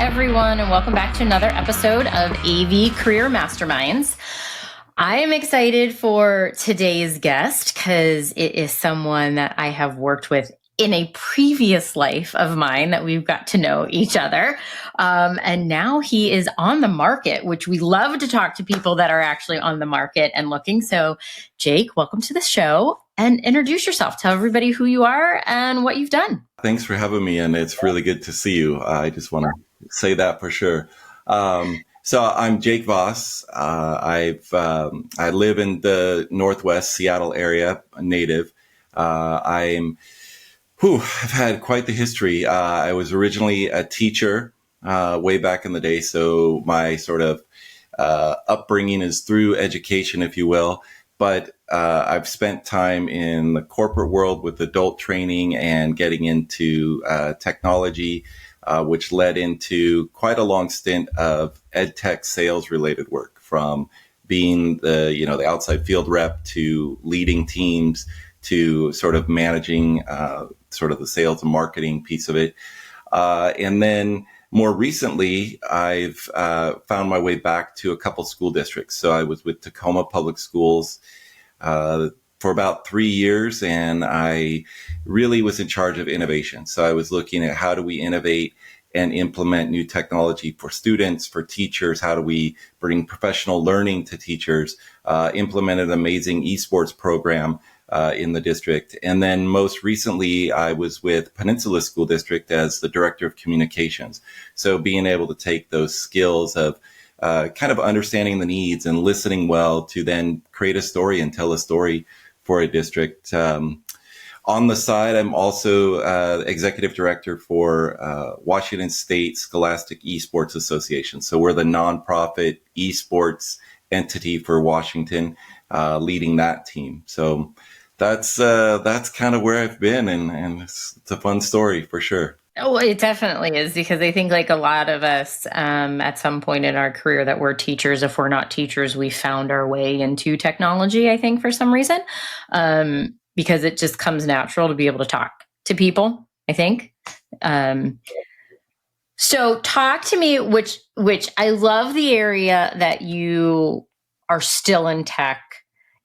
everyone, and welcome back to another episode of AV Career Masterminds. I am excited for today's guest because it is someone that I have worked with in a previous life of mine that we've got to know each other. And now he is on the market, which we love to talk to people that are actually on the market and looking. So Jake, welcome to the show and introduce yourself. Tell everybody who you are and what you've done. Thanks for having me, and it's really good to see you. I just want to say that for sure. So I'm Jake Voss. I live in the Northwest Seattle area, a native. I've had quite the history. I was originally a teacher way back in the day, so my sort of upbringing is through education, if you will. But I've spent time in the corporate world with adult training and getting into technology, which led into quite a long stint of ed tech sales related work, from being the outside field rep to leading teams to sort of managing sort of the sales and marketing piece of it. And then more recently, I've found my way back to a couple school districts. So I was with Tacoma Public Schools for about 3 years, and I really was in charge of innovation. So I was looking at how do we innovate and implement new technology for students, for teachers? How do we bring professional learning to teachers? Implemented an amazing eSports program in the district. And then most recently, I was with Peninsula School District as the director of communications. So being able to take those skills of kind of understanding the needs and listening well to then create a story and tell a story for a district. On the side, I'm also executive director for Washington State Scholastic Esports Association. So we're the nonprofit esports entity for Washington, leading that team. So that's kind of where I've been, and it's a fun story for sure. Oh, it definitely is, because I think like a lot of us at some point in our career that we're teachers, if we're not teachers, we found our way into technology, I think, for some reason, because it just comes natural to be able to talk to people, I think. So talk to me, which I love the area that you are still in tech.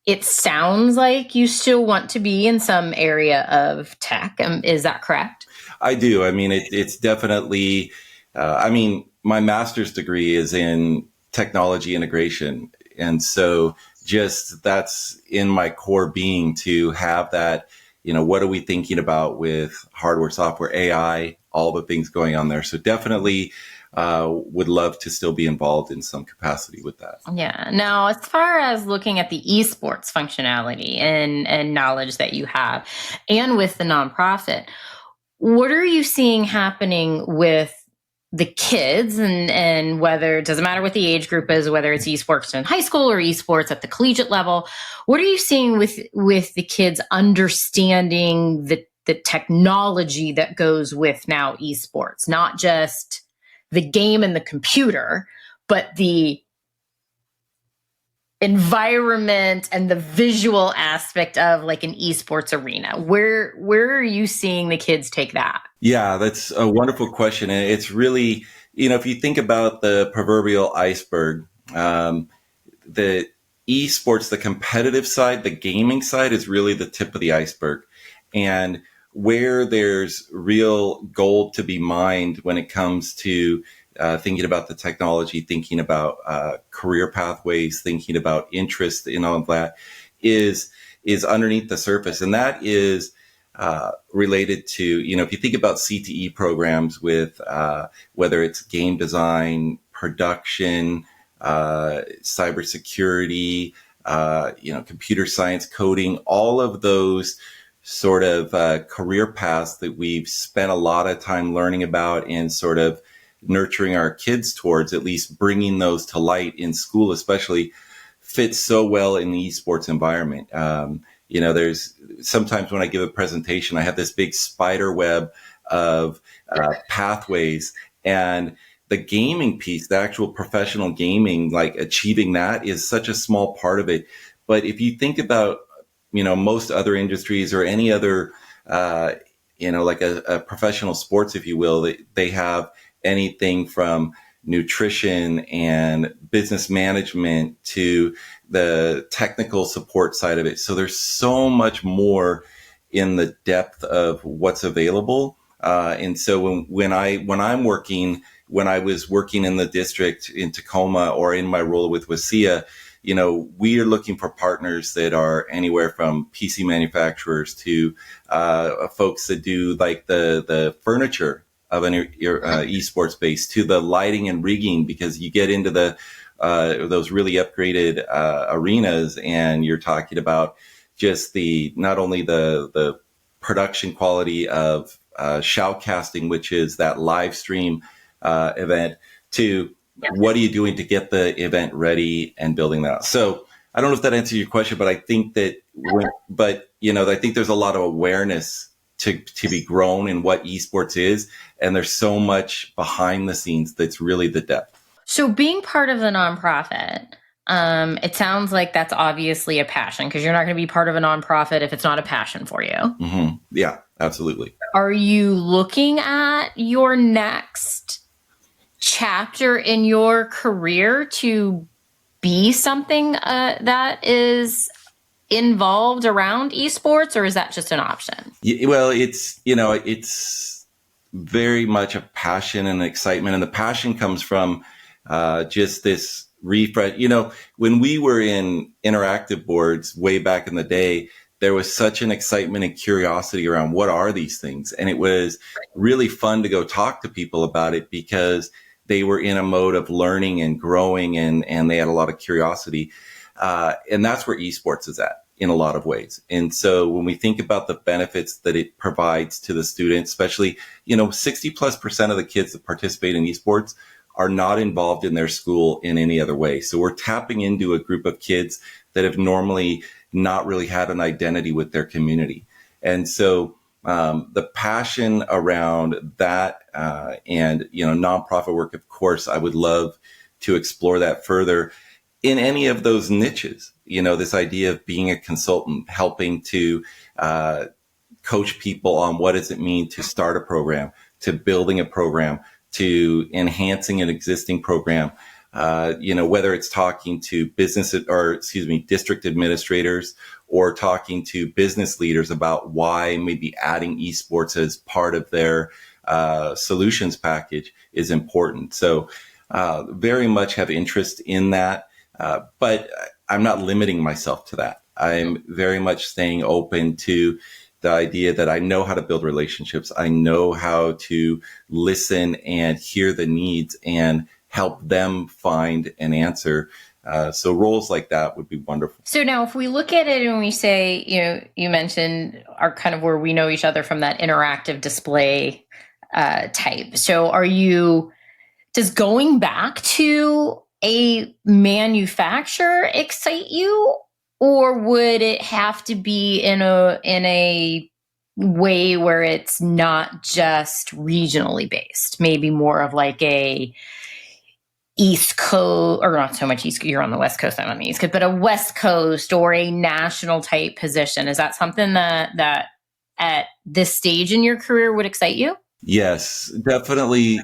It sounds like you still want to be in some area of tech. Is that correct? I do. I mean, it's definitely, my master's degree is in technology integration. And so just that's in my core being to have that, what are we thinking about with hardware, software, AI, all the things going on there. So definitely would love to still be involved in some capacity with that. Yeah. Now, as far as looking at the esports functionality and knowledge that you have, and with the nonprofit, what are you seeing happening with the kids, and whether it doesn't matter what the age group is, whether it's esports in high school or esports at the collegiate level, what are you seeing with the kids understanding the technology that goes with now esports, not just the game and the computer, but the environment and the visual aspect of like an esports arena? Where are you seeing the kids take that? Yeah, that's a wonderful question. And it's really, if you think about the proverbial iceberg, the esports, the competitive side, the gaming side is really the tip of the iceberg. And where there's real gold to be mined when it comes to thinking about the technology, thinking about career pathways, thinking about interest in all of that is underneath the surface. And that is related to, if you think about CTE programs with whether it's game design, production, cybersecurity, computer science, coding, all of those sort of career paths that we've spent a lot of time learning about and sort of nurturing our kids towards, at least bringing those to light in school, especially, fits so well in the esports environment. There's sometimes when I give a presentation, I have this big spider web of pathways, and the gaming piece, the actual professional gaming, like achieving that is such a small part of it. But if you think about, most other industries or any other, like a professional sports, if you will, they have anything from nutrition and business management to the technical support side of it. So there's so much more in the depth of what's available. And so when I was working in the district in Tacoma or in my role with WASIA, we are looking for partners that are anywhere from PC manufacturers to folks that do like the furniture of an esports space to the lighting and rigging, because you get into those really upgraded arenas, and you're talking about just not only the production quality of shoutcasting, which is that live stream event, to what are you doing to get the event ready and building that. So I don't know if that answers your question, but I think that I think there's a lot of awareness to be grown in what esports is. And there's so much behind the scenes that's really the depth. So being part of the nonprofit, it sounds like that's obviously a passion, because you're not going to be part of a nonprofit if it's not a passion for you. Mm-hmm. Yeah, absolutely. Are you looking at your next chapter in your career to be something that is involved around esports, or is that just an option? Yeah, well, it's very much a passion and excitement, and the passion comes from just this refresh. When we were in interactive boards way back in the day, there was such an excitement and curiosity around what are these things, and it was really fun to go talk to people about it because they were in a mode of learning and growing, and they had a lot of curiosity, and that's where esports is at in a lot of ways. And so when we think about the benefits that it provides to the students, especially, 60+% of the kids that participate in esports are not involved in their school in any other way. So we're tapping into a group of kids that have normally not really had an identity with their community. And so the passion around that and, nonprofit work, of course, I would love to explore that further in any of those niches. This idea of being a consultant, helping to coach people on what does it mean to start a program, to building a program, to enhancing an existing program, whether it's talking to district administrators or talking to business leaders about why maybe adding esports as part of their solutions package is important. So very much have interest in that, but I'm not limiting myself to that. I'm very much staying open to the idea that I know how to build relationships. I know how to listen and hear the needs and help them find an answer. So roles like that would be wonderful. So now if we look at it and we say, you mentioned are kind of where we know each other from that interactive display type. So does going back to a manufacturer excite you, or would it have to be in a way where it's not just regionally based, maybe more of like a East Coast, or not so much East, you're on the West Coast, I'm on the East Coast, but a West Coast or a national type position? Is that something that at this stage in your career would excite you? Yes, definitely.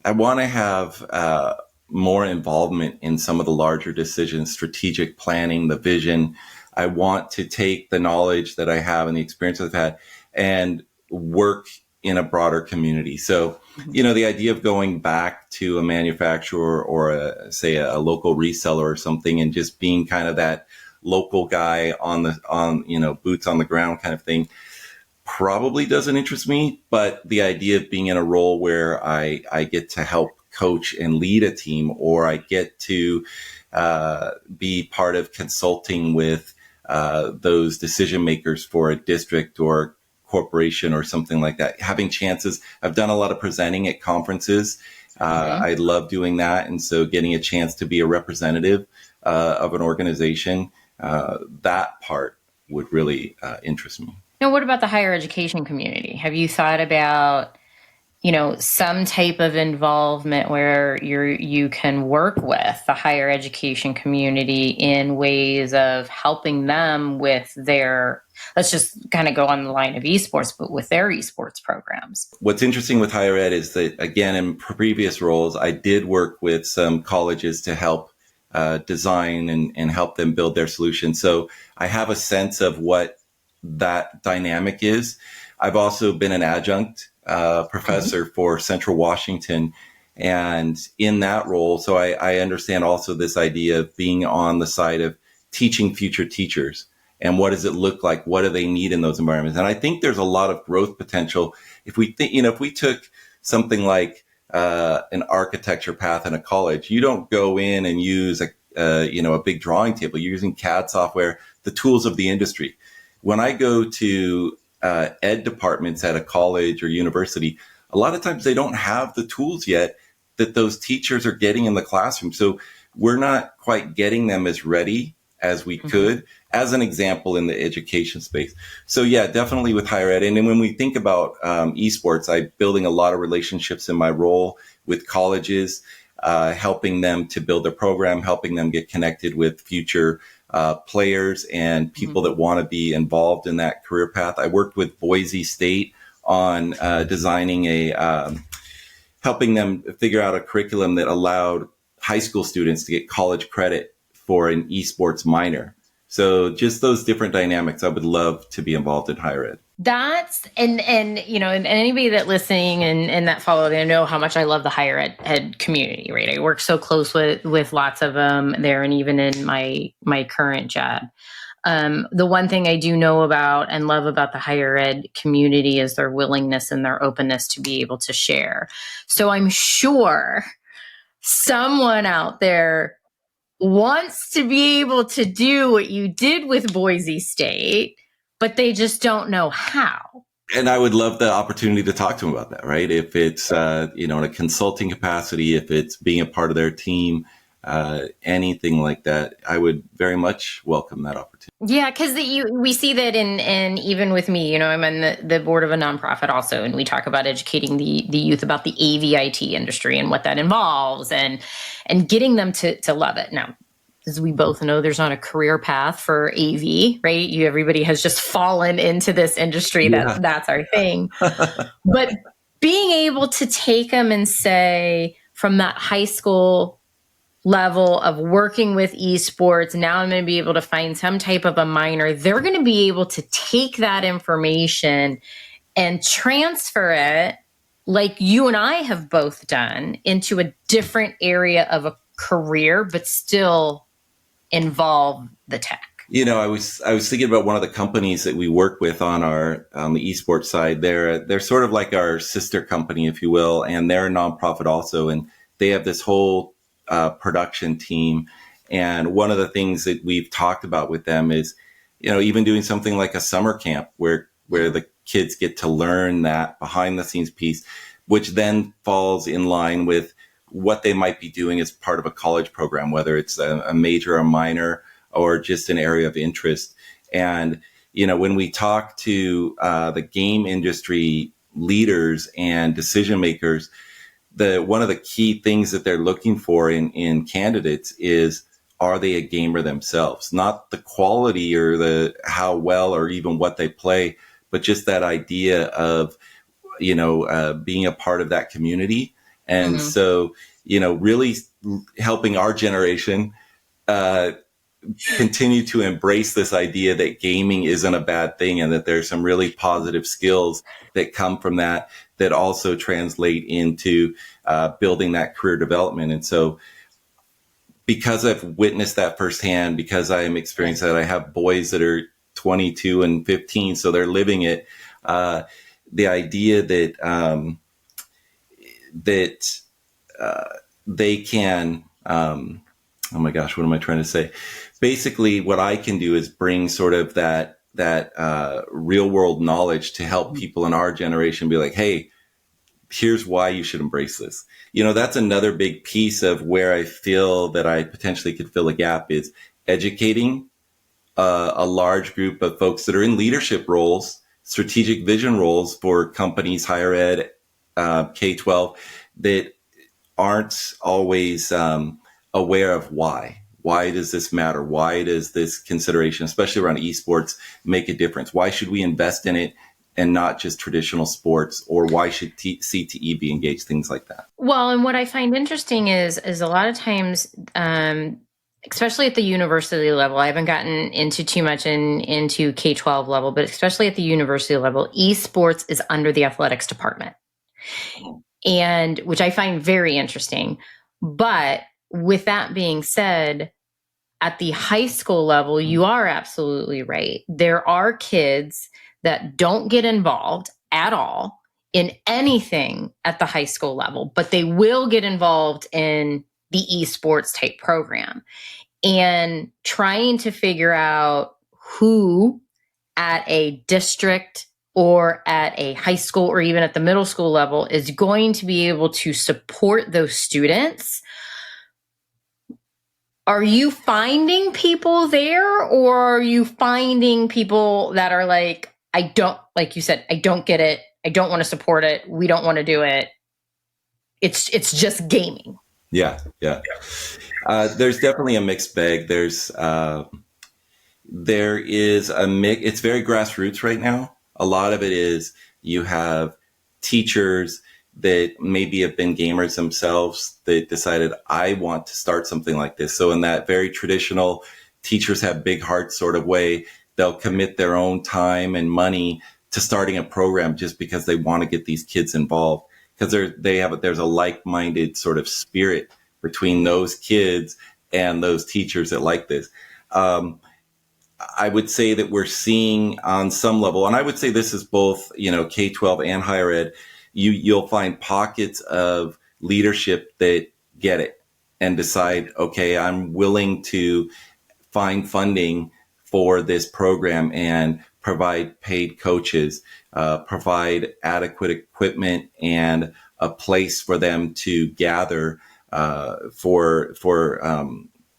I want to have more involvement in some of the larger decisions, strategic planning, the vision. I want to take the knowledge that I have and the experience I've had and work in a broader community. So, the idea of going back to a manufacturer or a local reseller or something and just being kind of that local guy on boots on the ground kind of thing probably doesn't interest me. But the idea of being in a role where I get to help coach and lead a team, or I get to be part of consulting with those decision makers for a district or corporation or something like that. Having chances, I've done a lot of presenting at conferences. I love doing that. And so getting a chance to be a representative of an organization, that part would really interest me. Now, what about the higher education community? Have you thought about some type of involvement where you can work with the higher education community in ways of helping them with their, let's just kind of go on the line of esports, but with their esports programs. What's interesting with higher ed is that, again, in previous roles, I did work with some colleges to help design and help them build their solution. So I have a sense of what that dynamic is. I've also been an adjunct professor for Central Washington. And in that role, so I understand also this idea of being on the side of teaching future teachers. And what does it look like? What do they need in those environments? And I think there's a lot of growth potential. If we think, if we took something like an architecture path in a college, you don't go in and use a big drawing table. You're using CAD software, the tools of the industry. When I go to ed departments at a college or university, a lot of times they don't have the tools yet that those teachers are getting in the classroom. So we're not quite getting them as ready as we could, as an example in the education space. So yeah, definitely with higher ed. And then when we think about esports, I'm building a lot of relationships in my role with colleges, helping them to build their program, helping them get connected with future players and people that want to be involved in that career path. I worked with Boise State on designing helping them figure out a curriculum that allowed high school students to get college credit for an esports minor. So just those different dynamics, I would love to be involved in higher ed. That's, and anybody that listening and that follow, they know how much I love the higher ed community, right? I work so close with lots of them there, and even in my current job. The one thing I do know about and love about the higher ed community is their willingness and their openness to be able to share. So I'm sure someone out there wants to be able to do what you did with Boise State, but they just don't know how. And I would love the opportunity to talk to them about that, right? If it's, in a consulting capacity, if it's being a part of their team, anything like that, I would very much welcome that opportunity. Yeah, because we see that in even with me, I'm on the board of a nonprofit also, and we talk about educating the youth about the AVIT industry and what that involves, and getting them to love it. Now, as we both know, there's not a career path for AV, right? Everybody has just fallen into this industry. That's our thing. But being able to take them and say, from that high school level of working with esports, now I'm going to be able to find some type of a minor. They're going to be able to take that information and transfer it, like you and I have both done, into a different area of a career, but still involve the tech. I was thinking about one of the companies that we work with on the esports side. They're sort of like our sister company, if you will, and they're a nonprofit also, and they have this whole production team. And one of the things that we've talked about with them is, even doing something like a summer camp where the kids get to learn that behind the scenes piece, which then falls in line with what they might be doing as part of a college program, whether it's a major or minor or just an area of interest. And, when we talk to the game industry leaders and decision makers, one of the key things that they're looking for in candidates is, are they a gamer themselves? Not the quality or the how well or even what they play, but just that idea of, being a part of that community. And so, really helping our generation continue to embrace this idea that gaming isn't a bad thing, and that there's some really positive skills that come from that also translate into building that career development. And so, because I've witnessed that firsthand, because I am experiencing that, I have boys that are 22 and 15, so they're living it. The idea that they can, oh my gosh, what am I trying to say? Basically, what I can do is bring sort of that real world knowledge to help people in our generation be like, hey, here's why you should embrace this. That's another big piece of where I feel that I potentially could fill a gap, is educating a large group of folks that are in leadership roles, strategic vision roles for companies, higher ed, K-12 that aren't always aware of why. Why does this matter? Why does this consideration, especially around esports, make a difference? Why should we invest in it and not just traditional sports? Or why should CTE be engaged? Things like that. Well, and what I find interesting is a lot of times, especially at the university level, I haven't gotten into too much into K-12 level, but especially at the university level, esports is under the athletics department, and which I find very interesting. But with that being said, at the high school level, you are absolutely right. There are kids that don't get involved at all in anything at the high school level, but they will get involved in the esports type program. And trying to figure out who at a district or at a high school or even at the middle school level is going to be able to support those students. Are you finding people there, or are you finding people that are like, I don't, like you said, I don't get it. I don't want to support it. We don't want to do it. It's just gaming. Yeah. There's definitely a mixed bag. There is a mix. It's very grassroots right now. A lot of it is you have teachers that maybe have been gamers themselves that decided, I want to start something like this. So in that very traditional teachers have big hearts sort of way, they'll commit their own time and money to starting a program just because they want to get these kids involved, because there's a like-minded sort of spirit between those kids and those teachers that like this. I would say that we're seeing on some level, and I would say this is both, K-12 and higher ed, you'll find pockets of leadership that get it and decide, okay, I'm willing to find funding for this program and provide paid coaches, provide adequate equipment and a place for them to gather for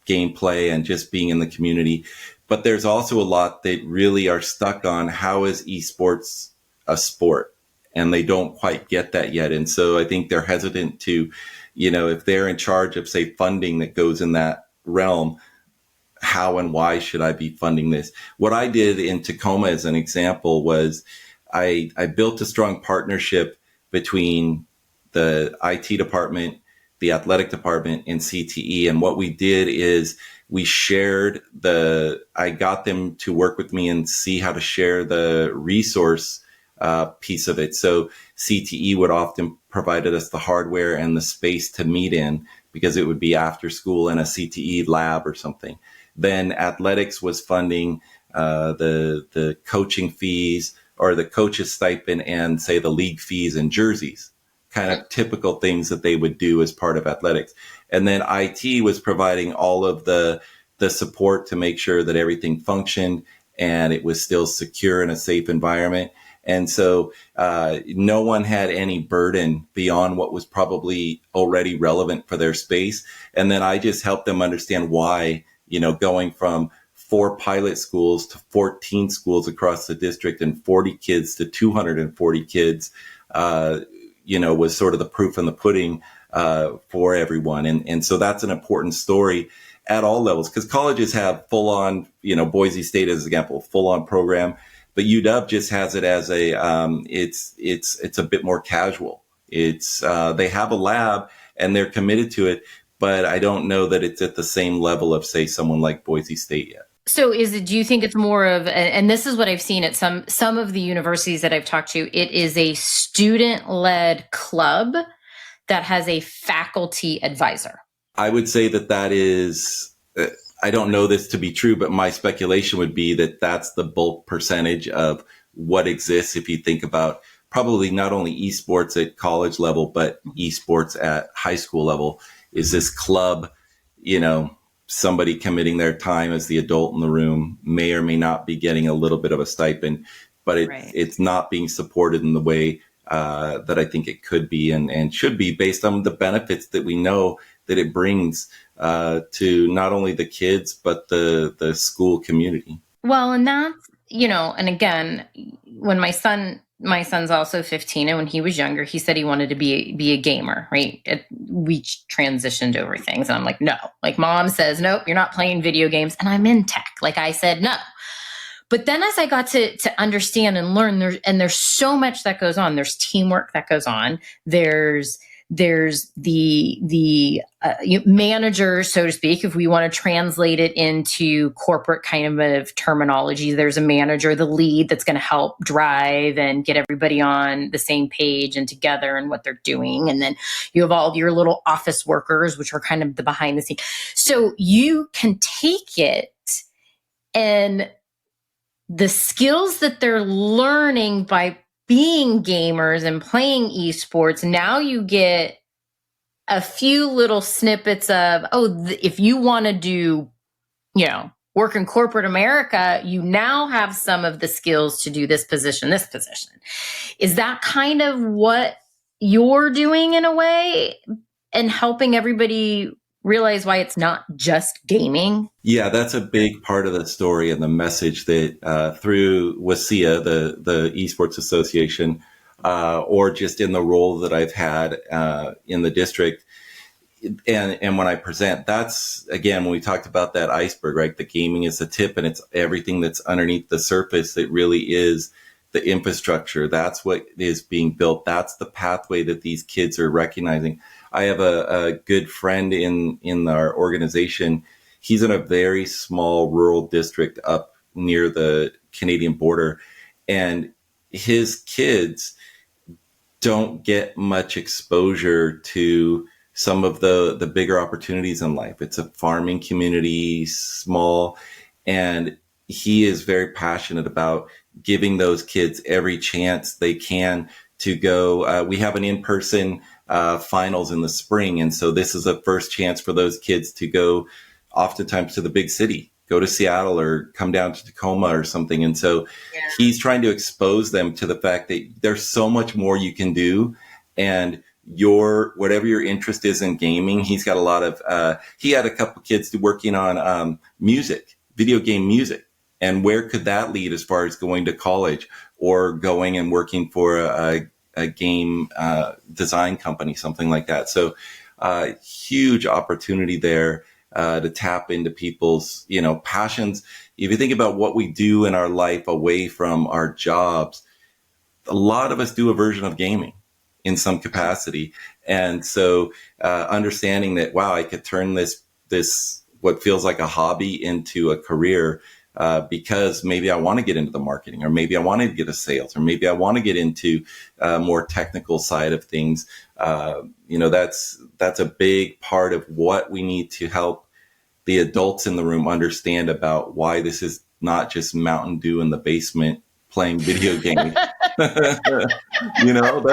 gameplay and just being in the community. But there's also a lot that really are stuck on how is esports a sport? And they don't quite get that yet. And so I think they're hesitant to, if they're in charge of, say, funding that goes in that realm, how and why should I be funding this? What I did in Tacoma as an example was I built a strong partnership between the IT department, the athletic department, and CTE. And what we did is we shared I got them to work with me and see how to share the resource piece of it. So CTE would often provided us the hardware and the space to meet in because it would be after school in a CTE lab or something. Then athletics was funding the coaching fees or the coach's stipend and say the league fees and jerseys, kind of typical things that they would do as part of athletics. And then IT was providing all of the support to make sure that everything functioned and it was still secure in a safe environment. And so no one had any burden beyond what was probably already relevant for their space. And then I just helped them understand why, going from 4 pilot schools to 14 schools across the district and 40 kids to 240 kids, was sort of the proof in the pudding for everyone. And so that's an important story at all levels, because colleges have full on, Boise State as an example, full on program. But UW just has it as it's a bit more casual. They have a lab and they're committed to it, but I don't know that it's at the same level of, say, someone like Boise State yet. So do you think it's more of, and this is what I've seen at some of the universities that I've talked to, it is a student-led club that has a faculty advisor? I would say that is, I don't know this to be true, but my speculation would be that that's the bulk percentage of what exists. If you think about probably not only esports at college level, but esports at high school level, is this club, somebody committing their time as the adult in the room may or may not be getting a little bit of a stipend, but it's not being supported in the way that I think it could be and should be based on the benefits that we know that it brings to not only the kids, but the school community. Well, and that's, and again, when my son my son's also 15, and when he was younger, he said he wanted to be a gamer, right? We transitioned over things, and I'm like, no. Like, mom says, nope, you're not playing video games, and I'm in tech. Like, I said, no. But then as I got to understand and learn, there's so much that goes on. There's teamwork that goes on. There's the manager, so to speak, if we want to translate it into corporate kind of terminology. There's a manager, the lead, that's going to help drive and get everybody on the same page and together and what they're doing. And then you have all your little office workers, which are kind of the behind the scenes. So you can take it, and the skills that they're learning by being gamers and playing esports, now you get a few little snippets of, if you want to do, work in corporate America, you now have some of the skills to do this position, this position. Is that kind of what you're doing in a way, and helping everybody realize why it's not just gaming? Yeah, that's a big part of the story and the message that through WASIA, the Esports Association, or just in the role that I've had in the district, and when I present, that's, again, when we talked about that iceberg, right? The gaming is the tip, and it's everything that's underneath the surface that really is the infrastructure. That's what is being built. That's the pathway that these kids are recognizing. I have a good friend in our organization. He's in a very small rural district up near the Canadian border, and his kids don't get much exposure to some of the bigger opportunities in life. It's a farming community, small, and he is very passionate about giving those kids every chance they can to go. We have an in-person finals in the spring. And so this is a first chance for those kids to go oftentimes to the big city, go to Seattle or come down to Tacoma or something. And so he's trying to expose them to the fact that there's so much more you can do. And whatever your interest is in gaming, he's got a lot of, he had a couple kids working on music, video game music. And where could that lead as far as going to college or going and working for a game design company, something like that. So huge opportunity there to tap into people's, passions. If you think about what we do in our life away from our jobs, a lot of us do a version of gaming in some capacity. And so understanding that, wow, I could turn this what feels like a hobby into a career, because maybe I want to get into the marketing, or maybe I want to get a sales, or maybe I want to get into more technical side of things. That's a big part of what we need to help the adults in the room understand about why this is not just Mountain Dew in the basement playing video games. That's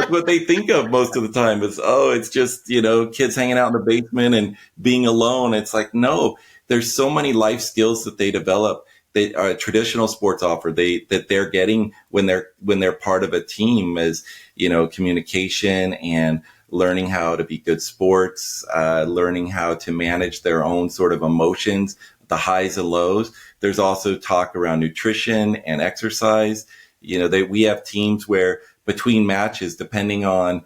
what they think of most of the time is, it's just, kids hanging out in the basement and being alone. It's like, no, there's so many life skills that they develop that traditional sports offer that they're getting when they're part of a team, as, communication and learning how to be good sports, learning how to manage their own sort of emotions, the highs and lows. There's also talk around nutrition and exercise. We have teams where between matches, depending on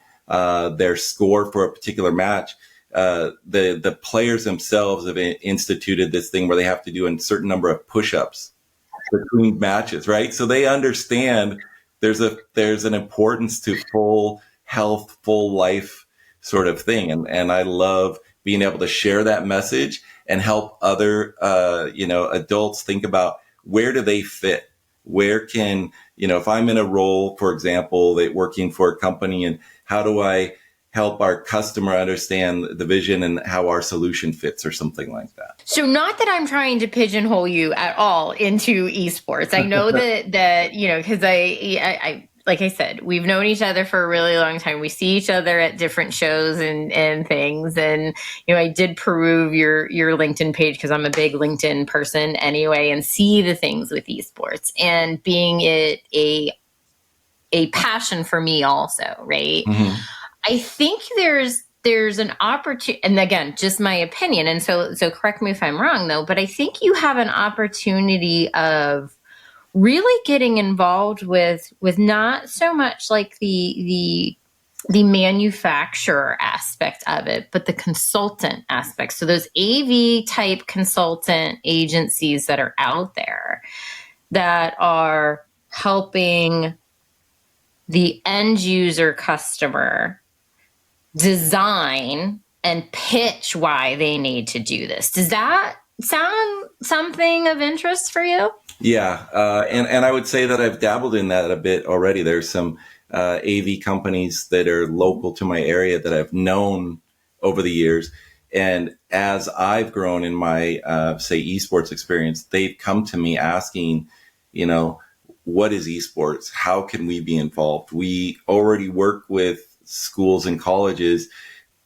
their score for a particular match, the players themselves have instituted this thing where they have to do a certain number of push-ups between matches, right? So they understand there's an importance to full health, full life sort of thing. And I love being able to share that message and help other, adults think about where do they fit? Where can, if I'm in a role, for example, that working for a company, and how do I help our customer understand the vision and how our solution fits, or something like that. So not that I'm trying to pigeonhole you at all into esports. I know that because I like I said, we've known each other for a really long time. We see each other at different shows and things. And, I did peruse your LinkedIn page because I'm a big LinkedIn person anyway, and see the things with esports and being it a passion for me also, right? Mm-hmm. I think there's an opportunity, and again, just my opinion. And so correct me if I'm wrong though, but I think you have an opportunity of really getting involved with not so much like the manufacturer aspect of it, but the consultant aspect. So those AV type consultant agencies that are out there that are helping the end user customer design and pitch why they need to do this. Does that sound something of interest for you? Yeah, and I would say that I've dabbled in that a bit already. There's some AV companies that are local to my area that I've known over the years. And as I've grown in my, say, esports experience, they've come to me asking, you know, what is esports? How can we be involved? We already work with schools and colleges,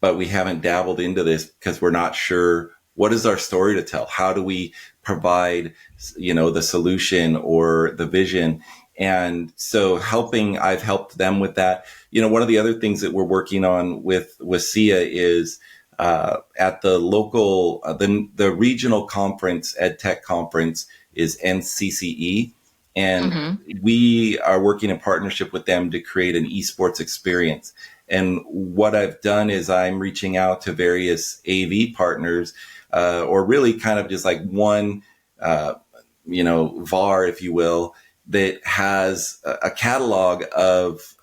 but we haven't dabbled into this because we're not sure what is our story to tell. How do we provide, the solution or the vision? And so I've helped them with that. One of the other things that we're working on with SIA is at the local, the regional conference, EdTech conference is NCCE. And we are working in partnership with them to create an esports experience. And what I've done is I'm reaching out to various AV partners, or really kind of just like one, VAR, if you will, that has a catalog of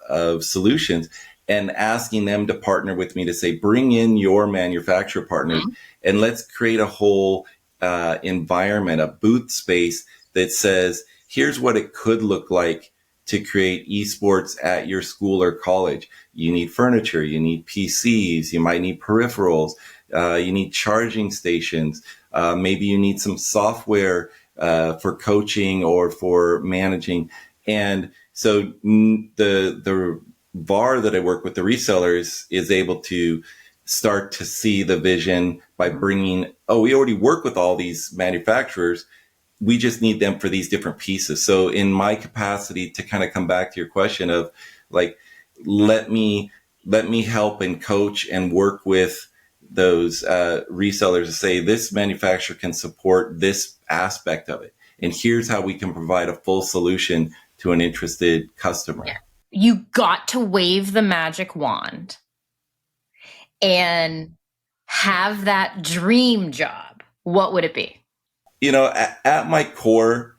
solutions, and asking them to partner with me to say, bring in your manufacturer partners and let's create a whole environment, a booth space that says, here's what it could look like to create esports at your school or college. You need furniture, you need PCs, you might need peripherals, you need charging stations, maybe you need some software for coaching or for managing. And so the VAR that I work with, the resellers, is able to start to see the vision by bringing, we already work with all these manufacturers. We just need them for these different pieces. So in my capacity, to kind of come back to your question of like, let me help and coach and work with those resellers to say, this manufacturer can support this aspect of it, and here's how we can provide a full solution to an interested customer. Yeah. You got to wave the magic wand and have that dream job. What would it be? At my core,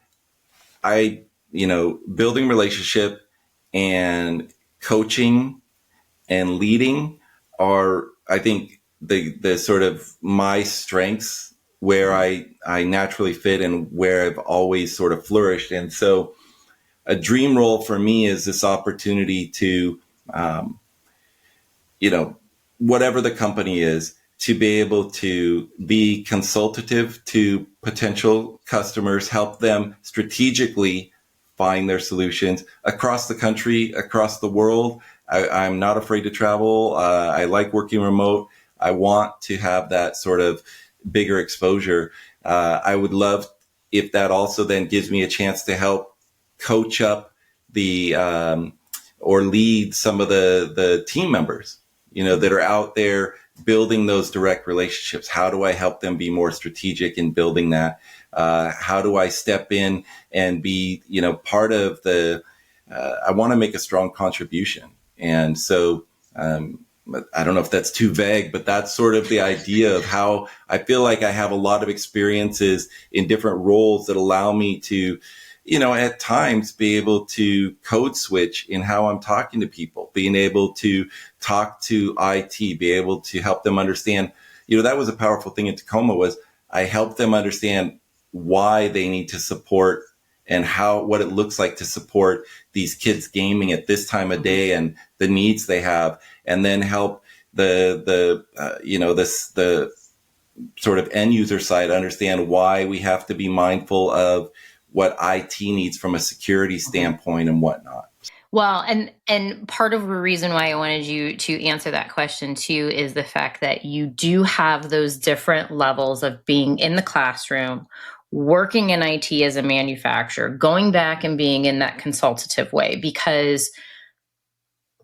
building relationship and coaching and leading are, I think, the sort of my strengths, where I naturally fit and where I've always sort of flourished. And so a dream role for me is this opportunity to, whatever the company is, to be able to be consultative to potential customers, help them strategically find their solutions across the country, across the world. I'm not afraid to travel. I like working remote. I want to have that sort of bigger exposure. I would love if that also then gives me a chance to help coach up or lead some of the team members, that are out there building those direct relationships. How do I help them be more strategic in building that? How do I step in and be, part of I want to make a strong contribution. And so, I don't know if that's too vague, but that's sort of the idea of how I feel like I have a lot of experiences in different roles that allow me to, at times be able to code switch in how I'm talking to people, being able to talk to IT, be able to help them understand, that was a powerful thing in Tacoma, was I helped them understand why they need to support and what it looks like to support these kids gaming at this time of day and the needs they have, and then help the sort of end user side understand why we have to be mindful of what IT needs from a security standpoint and whatnot. Well, and part of the reason why I wanted you to answer that question too is the fact that you do have those different levels of being in the classroom, working in IT as a manufacturer, going back and being in that consultative way. Because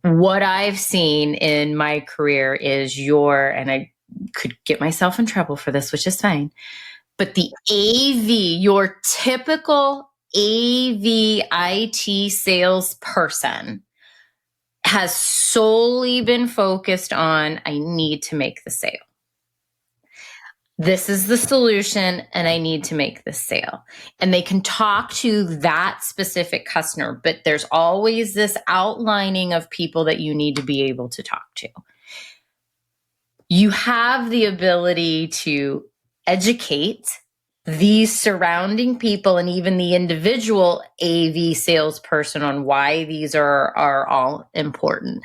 what I've seen in my career is and I could get myself in trouble for this, which is fine, but the AV, your typical AV IT salesperson has solely been focused on, I need to make the sale. This is the solution, and I need to make this sale. And they can talk to that specific customer, but there's always this outlining of people that you need to be able to talk to. You have the ability to educate these surrounding people and even the individual AV salesperson on why these are all important.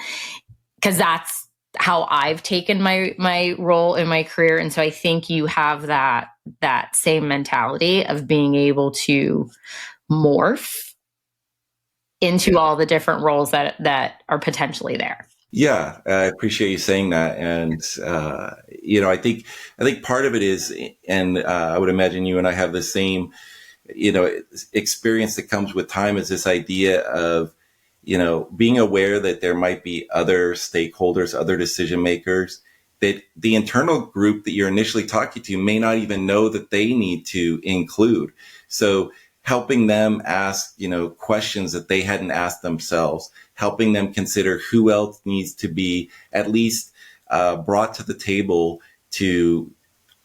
Because that's how I've taken my role in my career. And so I think you have that same mentality of being able to morph into all the different roles that are potentially there. Yeah, I appreciate you saying that. And, I think part of it is, and I would imagine you and I have the same, experience that comes with time, is this idea of, being aware that there might be other stakeholders, other decision makers, that the internal group that you're initially talking to may not even know that they need to include. So helping them ask, questions that they hadn't asked themselves, helping them consider who else needs to be at least brought to the table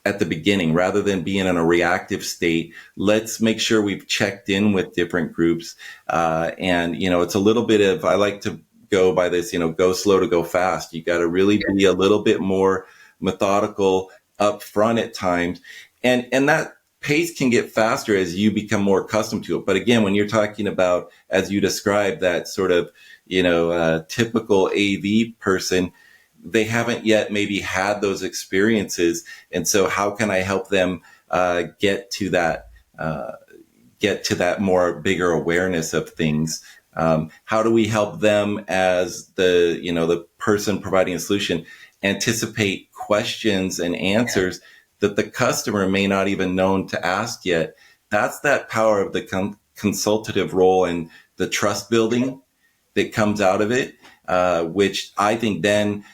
at the beginning, rather than being in a reactive state. Let's make sure we've checked in with different groups. And it's a little bit of, I like to go by this, go slow to go fast. You got to really be a little bit more methodical up front at times. And that pace can get faster as you become more accustomed to it. But again, when you're talking about, as you described, that sort of, typical AV person, they haven't yet maybe had those experiences. And so how can I help them get to that more bigger awareness of things? How do we help them, as the person providing a solution, anticipate questions and answers that the customer may not even known to ask yet? That's that power of the consultative role and the trust building that comes out of it, which I think then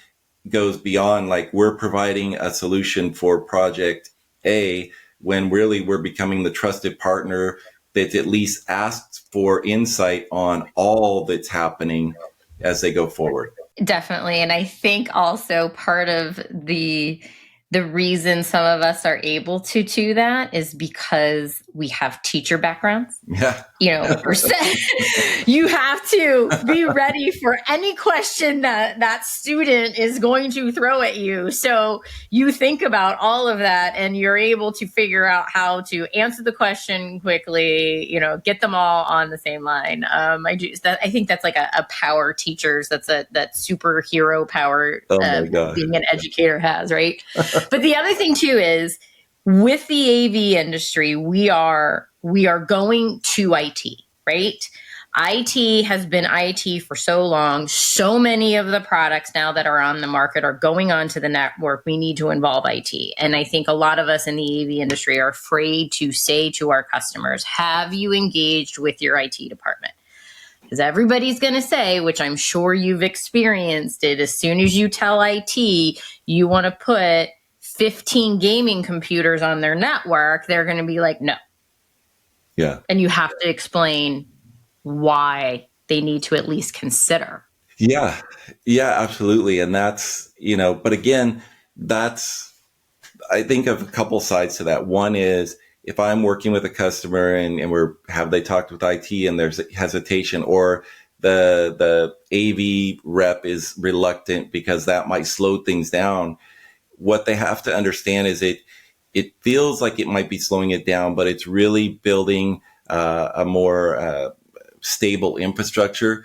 goes beyond, like, we're providing a solution for project A, when really we're becoming the trusted partner that at least asks for insight on all that's happening as they go forward. Definitely. And I think also part of the reason some of us are able to do that is because we have teacher backgrounds. Yeah. You have to be ready for any question that student is going to throw at you. So you think about all of that, and you're able to figure out how to answer the question quickly, get them all on the same line. I think that's like a power teachers. That's that superhero power being an educator has, right? But the other thing too is, with the AV industry, we are going to IT, right? IT has been IT for so long. So many of the products now that are on the market are going onto the network. We need to involve IT. And I think a lot of us in the AV industry are afraid to say to our customers, have you engaged with your IT department? Because everybody's going to say, which I'm sure you've experienced it, as soon as you tell IT you want to put 15 gaming computers on their network, they're going to be like, no. Yeah. And you have to explain why they need to at least consider. Yeah. Yeah, absolutely. And that's, but again, I think of a couple sides to that. One is, if I'm working with a customer and have they talked with IT and there's hesitation, or the AV rep is reluctant because that might slow things down, what they have to understand is it feels like it might be slowing it down, but it's really building a more stable infrastructure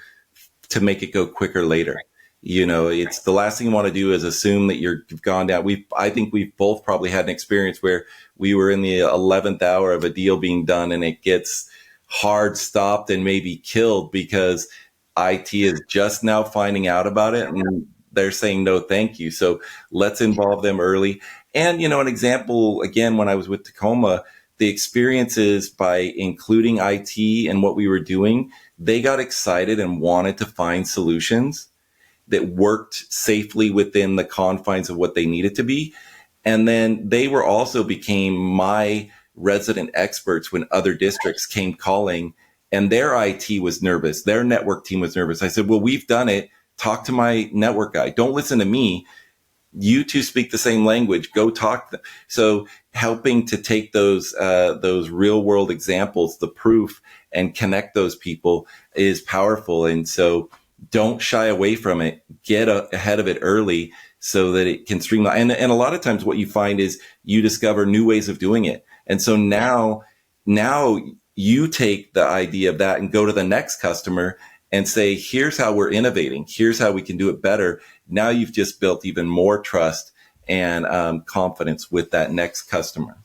to make it go quicker later. It's the last thing you want to do is assume that you've gone down. I think we've both probably had an experience where we were in the 11th hour of a deal being done, and it gets hard stopped and maybe killed because IT is just now finding out about it, and they're saying no thank you. So let's involve them early. And an example, again, when I was with Tacoma, the experiences by including IT in what we were doing, they got excited and wanted to find solutions that worked safely within the confines of what they needed to be. And then they were also became my resident experts when other districts came calling and their IT was nervous. Their network team was nervous. I said, well, we've done it. Talk to my network guy. Don't listen to me. You two speak the same language. Go talk to them. So helping to take those real world examples, the proof, and connect those people is powerful. And so don't shy away from it. Get ahead of it early so that it can streamline. And a lot of times what you find is you discover new ways of doing it. And so now you take the idea of that and go to the next customer and say, here's how we're innovating. Here's how we can do it better. Now you've just built even more trust and confidence with that next customer.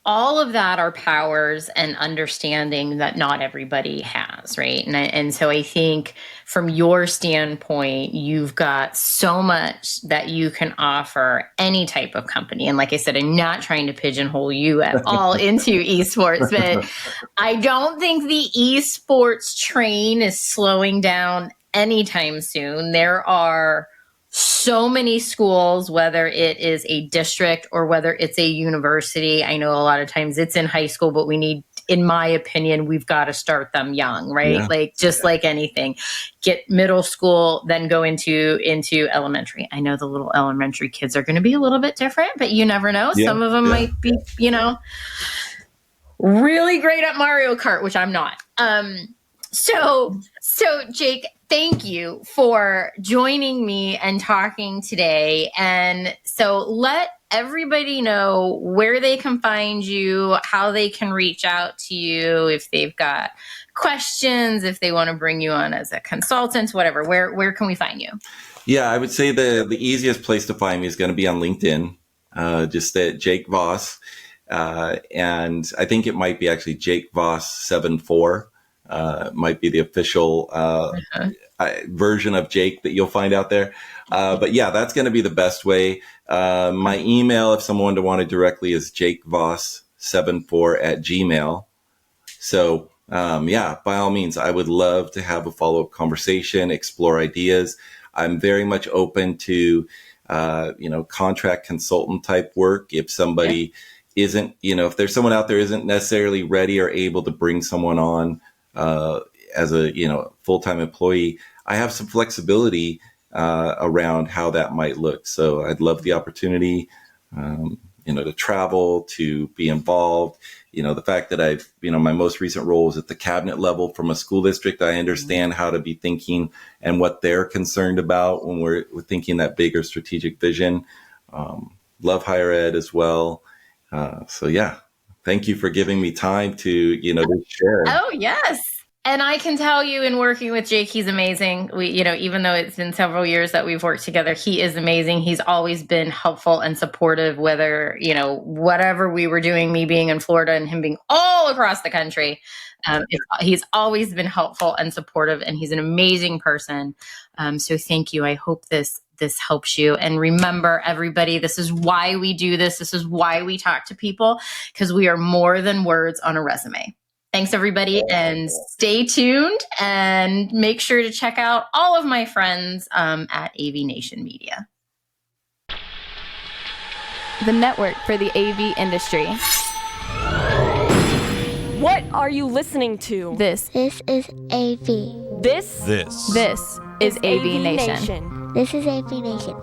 All of that are powers and understanding that not everybody has, right? And so I think from your standpoint, you've got so much that you can offer any type of company. And like I said, I'm not trying to pigeonhole you at all into esports, but I don't think the esports train is slowing down anytime soon. There are so many schools, whether it is a district or whether it's a university. I know a lot of times it's in high school, but we need, in my opinion, we've got to start them young, right? Yeah. Like just like anything, get middle school, then go into elementary. I know the little elementary kids are going to be a little bit different, but you never know. Yeah. Some of them might be, really great at Mario Kart, which I'm not. So Jake, thank you for joining me and talking today. And so let everybody know where they can find you, how they can reach out to you, if they've got questions, if they want to bring you on as a consultant, whatever. Where can we find you? Yeah, I would say the easiest place to find me is going to be on LinkedIn, just at Jake Voss. And I think it might be actually Jake Voss 74. Might be the official version of Jake that you'll find out there. But yeah, that's going to be the best way. My email, if someone wanted directly, is jakevoss74@gmail. So yeah, by all means, I would love to have a follow-up conversation, explore ideas. I'm very much open to, contract consultant type work. If somebody isn't, if there's someone out there isn't necessarily ready or able to bring someone on as a full-time employee, I have some flexibility around how that might look. So I'd love the opportunity, to travel, to be involved. The fact that I've, my most recent role was at the cabinet level from a school district. I understand how to be thinking and what they're concerned about when we're thinking that bigger strategic vision. Love higher ed as well. So yeah. Thank you for giving me time to, to share. Oh, yes. And I can tell you in working with Jake, he's amazing. We, even though it's been several years that we've worked together, he is amazing. He's always been helpful and supportive, whether, whatever we were doing, me being in Florida and him being all across the country. He's always been helpful and supportive, and he's an amazing person. So thank you. I hope this helps you. And remember, everybody, this is why we do this. This is why we talk to people, because we are more than words on a resume. Thanks, everybody, and stay tuned and make sure to check out all of my friends at AVNation Media. The network for the AV industry. What are you listening to? This is AV. This is AVNation. This is AVNation.